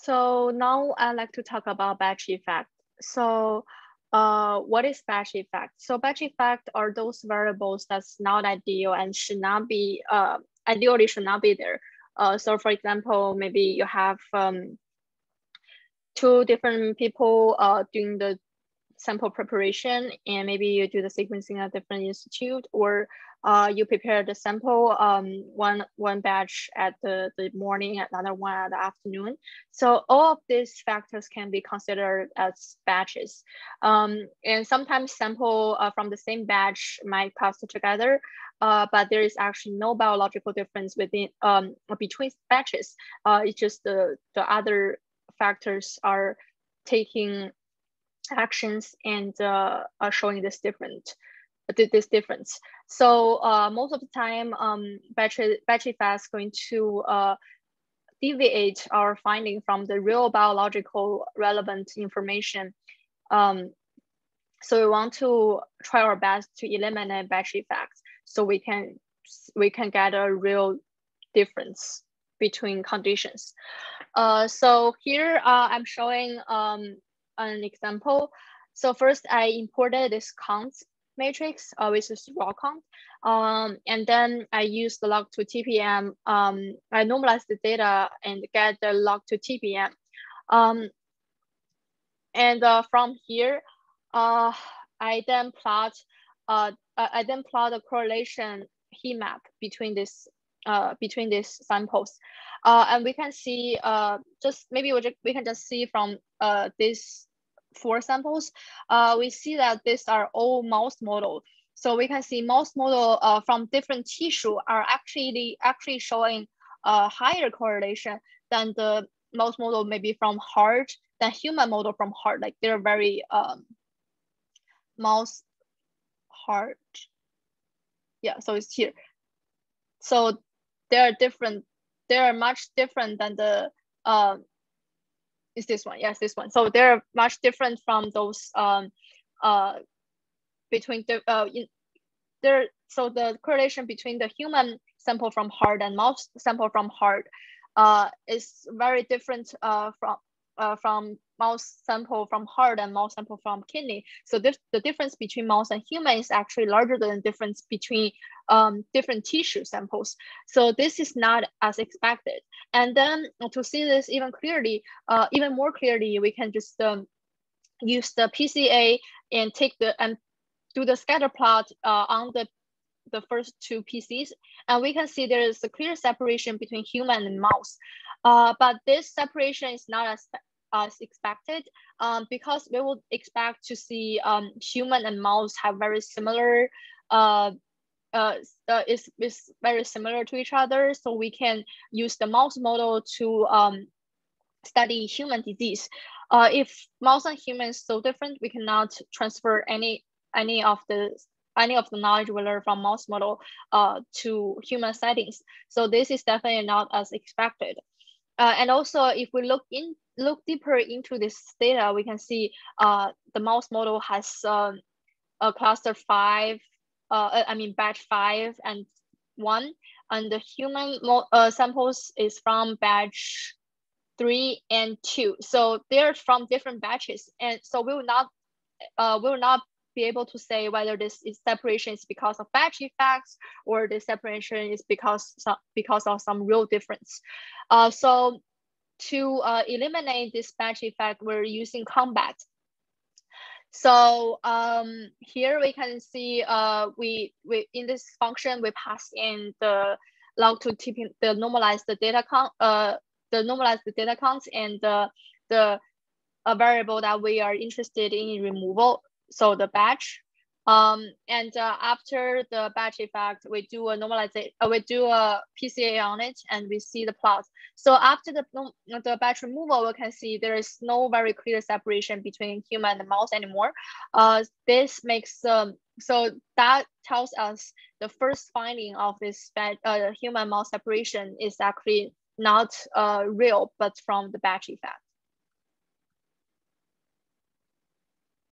So now I'd like to talk about batch effect. So what is batch effect? So batch effect are those variables that's not ideal and should not be, ideally should not be there. So for example, maybe you have two different people doing the sample preparation, and maybe you do the sequencing at different institute, or you prepare the sample one batch at the morning, another one at the afternoon. So all of these factors can be considered as batches. And sometimes sample from the same batch might cluster together, but there is actually no biological difference within between batches. It's just the other factors are taking actions and are showing this difference. So most of the time, batch effect is going to deviate our finding from the real biological relevant information. So we want to try our best to eliminate batch effects, so we can get a real difference between conditions. So here I'm showing an example. So first I imported this count matrix, which is raw count. And then I use the log to TPM. I normalize the data and get the log to TPM. And from here, I then plot a correlation heat map between these samples, and we can see we can just see from these 4 samples, we see that these are all mouse model. So we can see mouse model from different tissue are actually showing a higher correlation than the mouse model maybe from heart, than human model from heart. Like they're very mouse heart. Yeah, so it's here. So they're different. They're much different than the is this one? Yes, this one. So they're much different from those between the so the correlation between the human sample from heart and mouse sample from heart is very different from mouse sample from heart and mouse sample from kidney. So the difference between mouse and human is actually larger than the difference between different tissue samples. So this is not as expected. And then to see this even more clearly, we can just use the PCA and do the scatter plot on the first 2 PCs, and we can see there is a clear separation between human and mouse. But this separation is not as expected, because we would expect to see human and mouse have very similar is very similar to each other. So we can use the mouse model to study human disease. If mouse and human is so different, we cannot transfer any of the knowledge we learn from mouse model to human settings. So this is definitely not as expected. And also, if we look deeper into this data, we can see the mouse model has a cluster 5, batch 5 and 1, and the human samples is from batch 3 and 2. So they're from different batches, and so we will not be able to say whether this separation is because of batch effects or the separation is because of some real difference. So to eliminate this batch effect, we're using combat. So here we can see we in this function we pass in the log to TP, the normalized data count, and the variable that we are interested in removal. So the batch, and after the batch effect, we do a PCA on it, and we see the plot. So after the batch removal, we can see there is no very clear separation between human and mouse anymore. This makes so that tells us the first finding of this human mouse separation is actually not real, but from the batch effect.